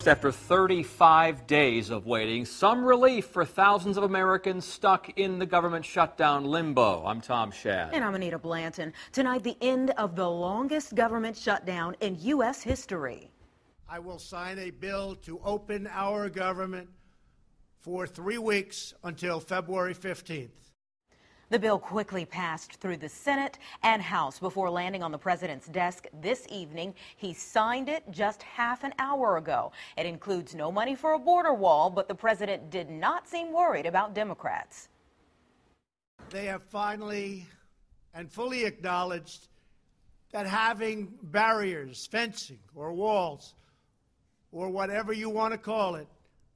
after 35 days of waiting, some relief for thousands of Americans stuck in the government shutdown limbo. I'm Tom Shad. And I'm Anita Blanton. Tonight, the end of the longest government shutdown in U.S. history. I will sign a bill to open our government for 3 weeks until February 15th. The bill quickly passed through the Senate and House before landing on the president's desk this evening. He signed it just half an hour ago. It includes no money for a border wall, but the president did not seem worried about Democrats. They have finally and fully acknowledged that having barriers, fencing, or walls, or whatever you want to call it,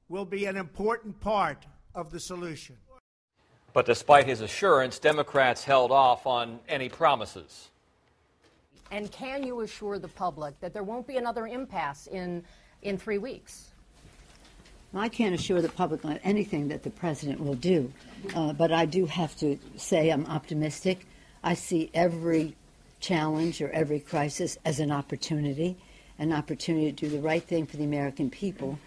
will be an important part of the solution. But despite his assurance, Democrats held off on any promises. And can you assure the public that there won't be another impasse in 3 weeks? I can't assure the public on anything that the president will do, but I do have to say I'm optimistic. I see every challenge or every crisis as an opportunity to do the right thing for the American people.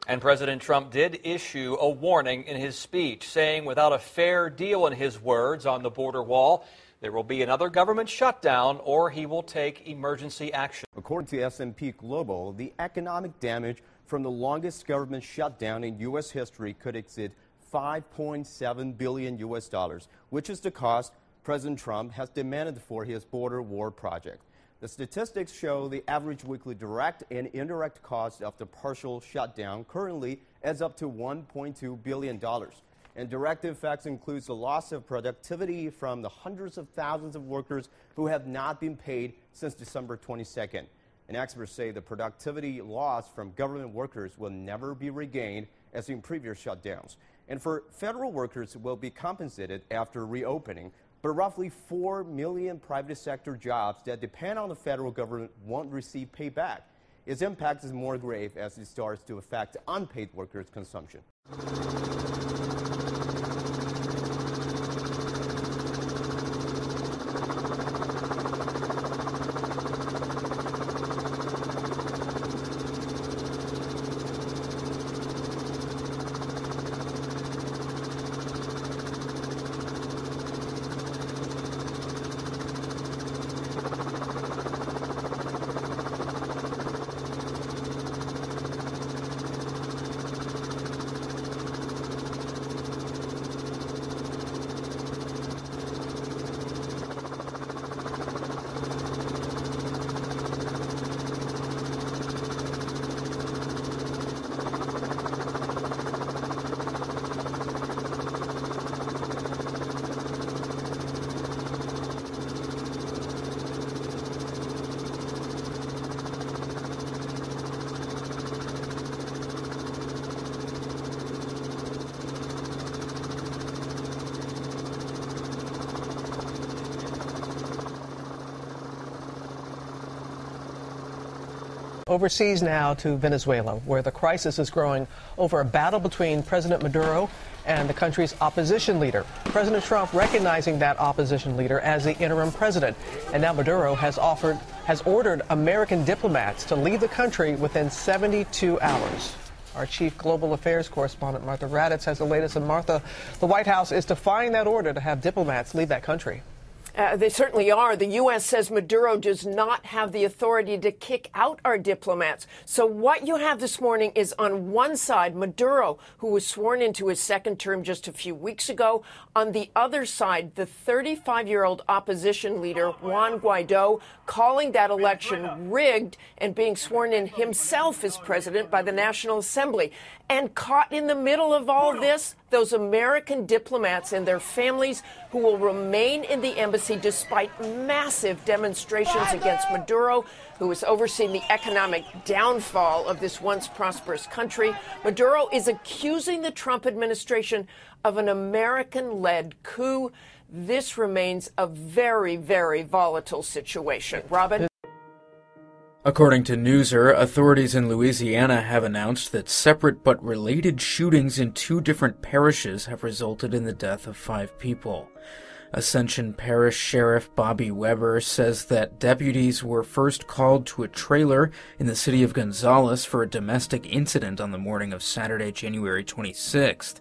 And President Trump did issue a warning in his speech, saying without a fair deal, in his words, on the border wall, there will be another government shutdown or he will take emergency action. According to S&P Global, the economic damage from the longest government shutdown in U.S. history could exceed $5.7 billion, which is the cost President Trump has demanded for his border wall project. The statistics show the average weekly direct and indirect cost of the partial shutdown currently adds up to $1.2 billion. And direct effects includes the loss of productivity from the hundreds of thousands of workers who have not been paid since December 22nd. And experts say the productivity loss from government workers will never be regained as in previous shutdowns. And for federal workers will be compensated after reopening. But roughly 4 million private sector jobs that depend on the federal government won't receive payback. Its impact is more grave as it starts to affect unpaid workers' consumption. Overseas now to Venezuela, where the crisis is growing over a battle between President Maduro and the country's opposition leader. President Trump recognizing that opposition leader as the interim president. And now Maduro has ordered American diplomats to leave the country within 72 hours. Our chief global affairs correspondent, Martha Raddatz, has the latest. And Martha, the White House is defying that order to have diplomats leave that country. They certainly are. The U.S. says Maduro does not have the authority to kick out our diplomats. So what you have this morning is, on one side, Maduro, who was sworn into his second term just a few weeks ago. On the other side, the 35-year-old opposition leader, Juan Guaido, calling that election rigged and being sworn in himself as president by the National Assembly. And caught in the middle of all this, those American diplomats and their families who will remain in the embassy despite massive demonstrations against Maduro, who is overseeing the economic downfall of this once prosperous country. Maduro is accusing the Trump administration of an American-led coup. This remains a very, very volatile situation. Robin? According to Newser, authorities in Louisiana have announced that separate but related shootings in 2 different parishes have resulted in the death of 5 people. Ascension Parish Sheriff Bobby Weber says that deputies were first called to a trailer in the city of Gonzales for a domestic incident on the morning of Saturday, January 26th.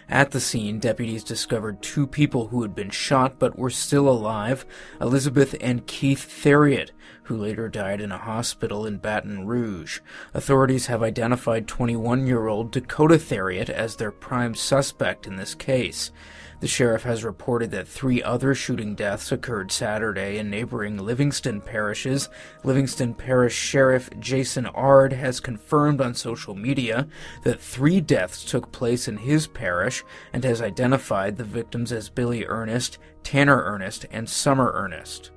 At the scene, deputies discovered 2 people who had been shot but were still alive, Elizabeth and Keith Theriot, who later died in a hospital in Baton Rouge. Authorities have identified 21-year-old Dakota Theriot as their prime suspect in this case. The sheriff has reported that 3 other shooting deaths occurred Saturday in neighboring Livingston parishes. Livingston Parish Sheriff Jason Ard has confirmed on social media that 3 deaths took place in his parish and has identified the victims as Billy Ernest, Tanner Ernest, and Summer Ernest.